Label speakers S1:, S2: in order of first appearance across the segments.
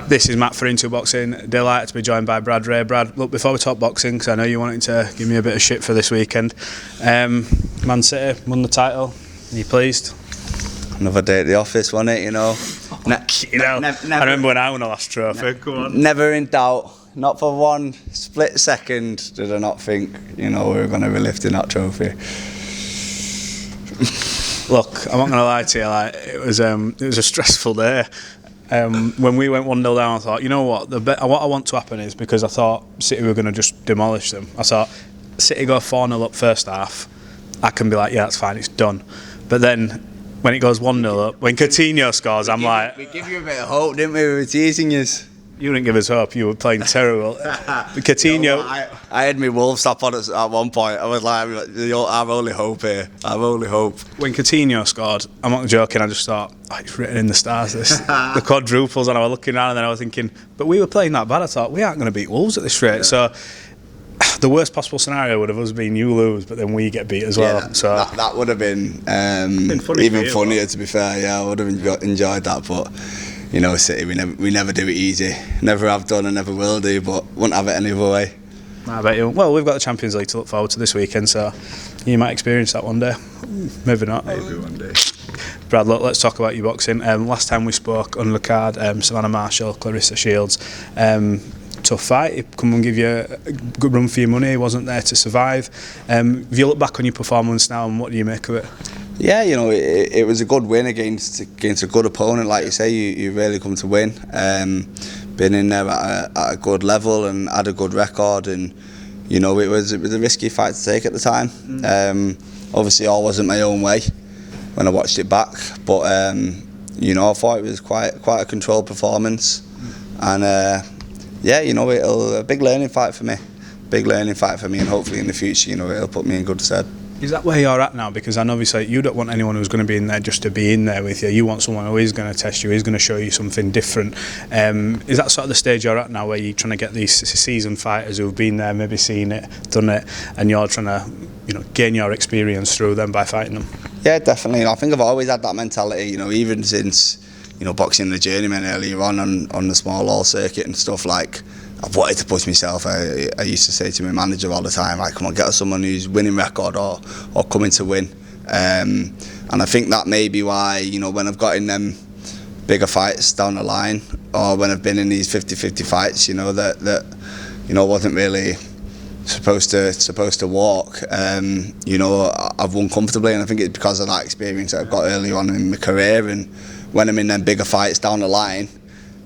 S1: This is Matt for Into Boxing. Delighted to be joined by Brad Ray. Brad, look, before we talk boxing, because I know you wanted to give me a bit of shit for this weekend. Man City won the title. Are you pleased?
S2: Another day at the office, wasn't it?
S1: I remember when I won the last trophy. Come on.
S2: Never in doubt. Not for one split second did I not think, we were going to be lifting that trophy.
S1: Look, I'm not going to lie to you. It was a stressful day. When we went 1-0 down, I thought, you know what? What I want to happen is, because I thought City were going to just demolish them. I thought City go 4-0 up first half. I can be like, yeah, that's fine, it's done. But then when it goes 1-0 up, when Coutinho scores, we
S2: give you a bit of hope, didn't we? We were teasing you.
S1: You didn't give us hope. You were playing terrible. Coutinho.
S2: I had my Wolves stop on it at one point. I was like, our only hope here. Our only hope.
S1: When Coutinho scored, I'm not joking, I just thought, it's written in the stars, this. The quadruples, and I was looking around and then I was thinking, but we were playing that bad. I thought, we aren't going to beat Wolves at this rate. Yeah. So the worst possible scenario would have us been you lose, but then we get beat as well.
S2: Yeah, that would have been even funnier, to be fair. Yeah, I would have enjoyed that, but City, we never do it easy. Never have done and never will do, but wouldn't have it any other way.
S1: I bet you. Well, we've got the Champions League to look forward to this weekend, so you might experience that one day. Maybe not.
S2: Maybe one day.
S1: Brad, look, let's talk about your boxing. Last time we spoke, undercard, Savannah Marshall, Clarissa Shields. Tough fight. He come and give you a good run for your money. He wasn't there to survive. If you look back on your performance now, and what do you make of it?
S2: Yeah, it was a good win against a good opponent, like you say. You really come to win. Been in there at a good level and had a good record, and it was a risky fight to take at the time. Obviously, all wasn't my own way when I watched it back, but I thought it was quite a controlled performance, and it'll a big learning fight for me. And hopefully in the future, it'll put me in good stead.
S1: Is that where you're at now? Because I know obviously you don't want anyone who's going to be in there just to be in there with you. You want someone who is going to test you, who's going to show you something different. Is that sort of the stage you're at now, where you're trying to get these seasoned fighters who've been there, maybe seen it, done it, and you're trying to, gain your experience through them by fighting them? Yeah,
S2: definitely. I think I've always had that mentality. Even since boxing the journeyman earlier on the small hall circuit and stuff, like, I've wanted to push myself. I used to say to my manager all the time, like, come on, get us someone who's winning record or coming to win. And I think that may be why, when I've got in them bigger fights down the line, or when I've been in these 50-50 fights, that wasn't really supposed to walk. I've won comfortably, and I think it's because of that experience that I've got early on in my career. And when I'm in them bigger fights down the line,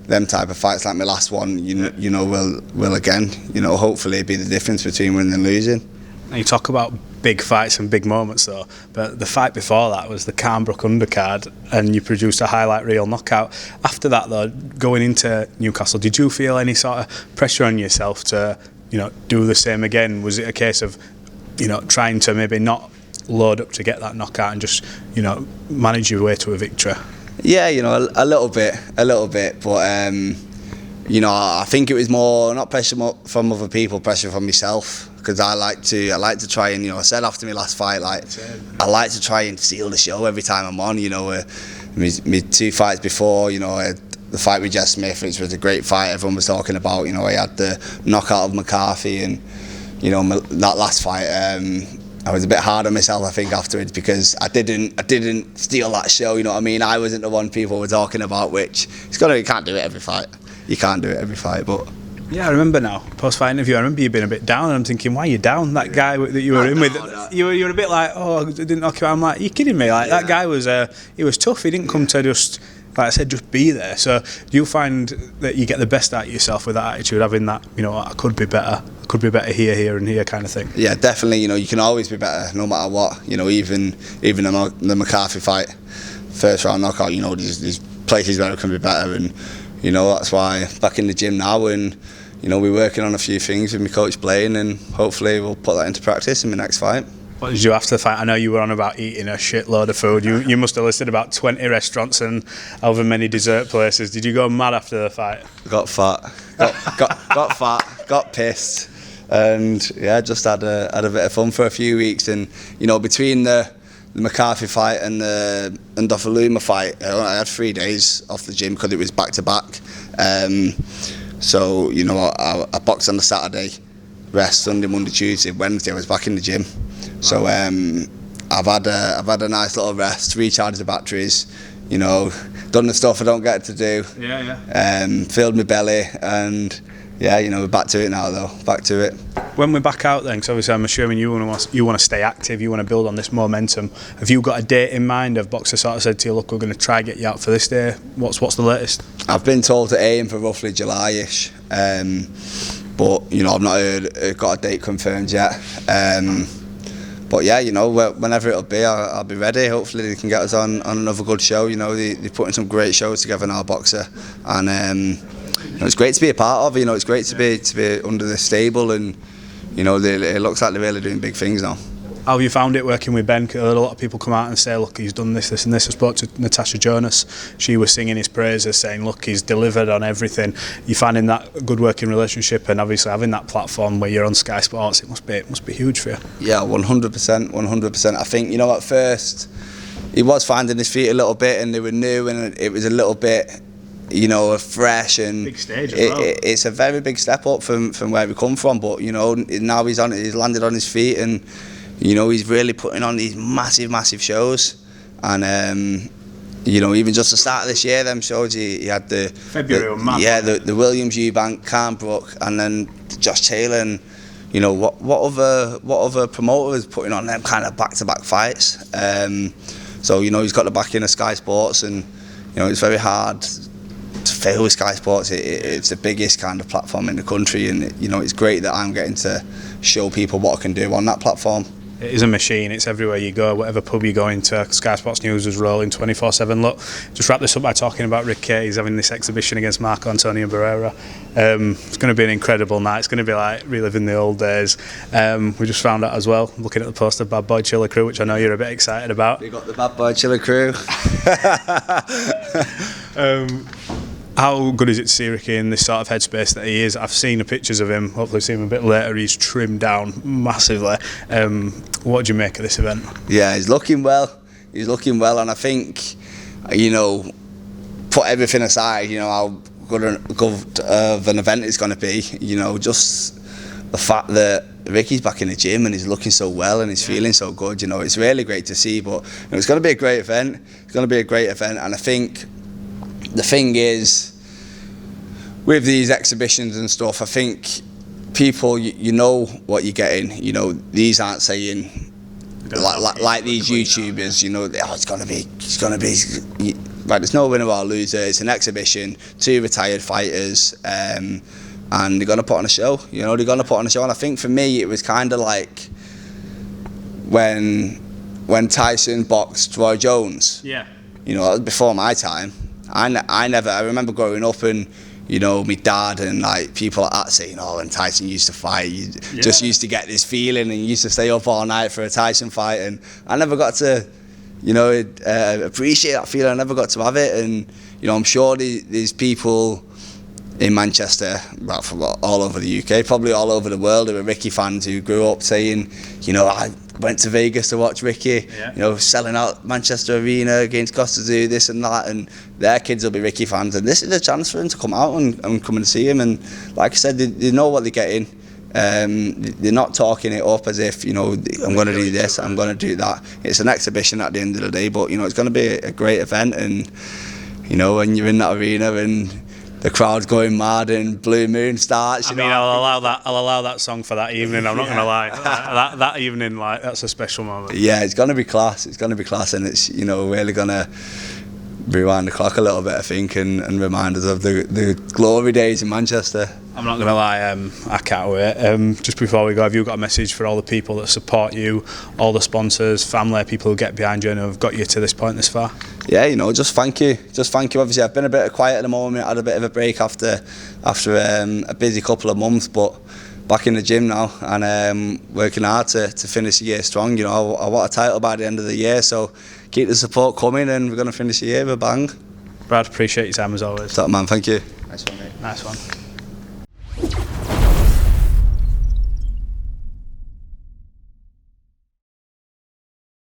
S2: them type of fights like my last one, will again, hopefully be the difference between winning and losing.
S1: Now you talk about big fights and big moments though, but the fight before that was the Carnbrook undercard, and you produced a highlight reel knockout. After that though, going into Newcastle, did you feel any sort of pressure on yourself to, do the same again? Was it a case of, trying to maybe not load up to get that knockout and just, manage your way to a victory?
S2: Yeah, a little bit, but I think it was more not pressure from other people, pressure from myself, because I like to try and, I said after my last fight, like, I like to try and steal the show every time I'm on. My 2 fights before, the fight with Jess Smith, which was a great fight, everyone was talking about. I had the knockout of McCarthy, and that last fight. I was a bit hard on myself, I think, afterwards, because I didn't steal that show. You know what I mean? I wasn't the one people were talking about, which you can't do it every fight. You can't do it every fight, but.
S1: Yeah, I remember now, post-fight interview, I remember you being a bit down, and I'm thinking, why are you down? That guy that you were with, you were a bit like, I didn't knock you out. I'm like, are you kidding me? Like, that guy was tough. He didn't come to just, like I said, just be there. So do you find that you get the best out of yourself with that attitude, having that, I could be better here and here kind of thing?
S2: Yeah, definitely. You can always be better, no matter what. Even the McCarthy fight, first round knockout. These places where it can be better, and that's why back in the gym now, and we're working on a few things with my coach Blaine, and hopefully we'll put that into practice in my next fight.
S1: What did you do after the fight? I know you were on about eating a shitload of food. You must have listed about 20 restaurants and however many dessert places. Did you go mad after the fight?
S2: Got fat. Got fat. Got pissed. And just had a bit of fun for a few weeks. And between the McCarthy fight and the Ndofaluma fight, I had 3 days off the gym because it was back to back. So you know, I boxed on the Saturday, rest Sunday, Monday, Tuesday, Wednesday I was back in the gym. So I've had a nice little rest, recharged the batteries, you know, done the stuff I don't get to do. Filled my belly, and yeah, you know, we're back to it now though, back to it.
S1: When we're back out then, because obviously I'm assuming you want to stay active, you want to build on this momentum. Have you got a date in mind? Have boxer sort of said to you, look, we're going to try and get you out for this day? What's the latest?
S2: I've been told to aim for roughly July-ish, but you know, I've not got a date confirmed yet. But yeah, you know, whenever it'll be, I'll be ready. Hopefully they can get us on another good show. You know, they're putting some great shows together now, boxer, and you know, it's great to be a part of. You know, it's great to be under the stable, and you know, it looks like they're really doing big things now.
S1: How have you found it working with Ben? 'Cause a lot of people come out and say, look, he's done this, this and this. I spoke to Natasha Jonas. She was singing his praises, saying, look, he's delivered on everything. You finding that a good working relationship, and obviously having that platform where you're on Sky Sports, it must be huge for you. Yeah,
S2: 100%. I think, you know, at first he was finding his feet a little bit, and they were new, and it was a little bit, you know, fresh, and
S1: big stage as well.
S2: It's a very big step up from where we come from. But you know, now he's landed on his feet, and you know, he's really putting on these massive shows. And you know, even just the start of this year, them shows he had the Williams, Eubank, Carnbrook, and then Josh Taylor, and you know, what other promoter is putting on them kind of back-to-back fights. So you know, he's got the backing of Sky Sports, and you know, it's very hard to fail with Sky Sports. It's the biggest kind of platform in the country, and you know, it's great that I'm getting to show people what I can do on that platform.
S1: It is a machine. It's everywhere you go. Whatever pub you go into, Sky Sports News is rolling 24/7. Look, just wrap this up by talking about Ricky. He's having this exhibition against Marco Antonio Barrera. It's going to be an incredible night. It's going to be like reliving the old days. We just found out as well, looking at the poster, Bad Boy Chiller Crew, which I know you're a bit excited about.
S2: We got the Bad Boy Chiller Crew.
S1: How good is it to see Ricky in this sort of headspace that he is? I've seen the pictures of him, hopefully see him a bit later. He's trimmed down massively. What do you make of this event?
S2: Yeah, he's looking well, and I think, you know, put everything aside, you know, how good of an event it's going to be, you know, just the fact that Ricky's back in the gym and he's looking so well and he's feeling so good, you know, it's really great to see. But you know, it's going to be a great event. And I think the thing is, with these exhibitions and stuff, I think people, you know what you're getting. You know, these aren't saying like these YouTubers, you know, oh, it's gonna be right. There's no winner or loser. It's an exhibition, 2 retired fighters, and they're gonna put on a show. You know, they're gonna put on a show. And I think for me, it was kind of like when Tyson boxed Roy Jones.
S1: Yeah.
S2: You know, that was before my time. I remember growing up, and you know, my dad and like people like that saying, oh, when Tyson used to fight, you just used to get this feeling, and you used to stay up all night for a Tyson fight. And I never got to, you know, appreciate that feeling. I never got to have it. And you know, I'm sure these people in Manchester, well, from all over the UK, probably all over the world, who are Ricky fans, who grew up saying, you know, I went to Vegas to watch Ricky, you know, selling out Manchester Arena against Costa do this and that, and their kids will be Ricky fans, and this is a chance for them to come out and come and see him. And like I said, they know what they're getting. They're not talking it up as if, you know, I'm going to do this, I'm going to do that. It's an exhibition at the end of the day, but you know, it's going to be a great event. And you know, when you're in that arena and the crowd's going mad and Blue Moon starts.
S1: I'll allow that song for that evening. I'm not going to lie. That evening, like, that's a special moment.
S2: Yeah, it's going to be class. And it's, you know, really going to rewind the clock a little bit, I think, and remind us of the glory days in Manchester.
S1: I'm not going to lie, I can't wait. Just before we go, have you got a message for all the people that support you, all the sponsors, family, people who get behind you and who have got you to this point this far? Yeah, you know, just thank you. Obviously, I've been a bit quiet at the moment. I had a bit of a break after a busy couple of months, but back in the gym now and working hard to finish the year strong. You know, I want a title by the end of the year, so keep the support coming, and we're going to finish the year with a bang. Brad, appreciate your time as always. Top man, thank you. Nice one, mate. Nice one.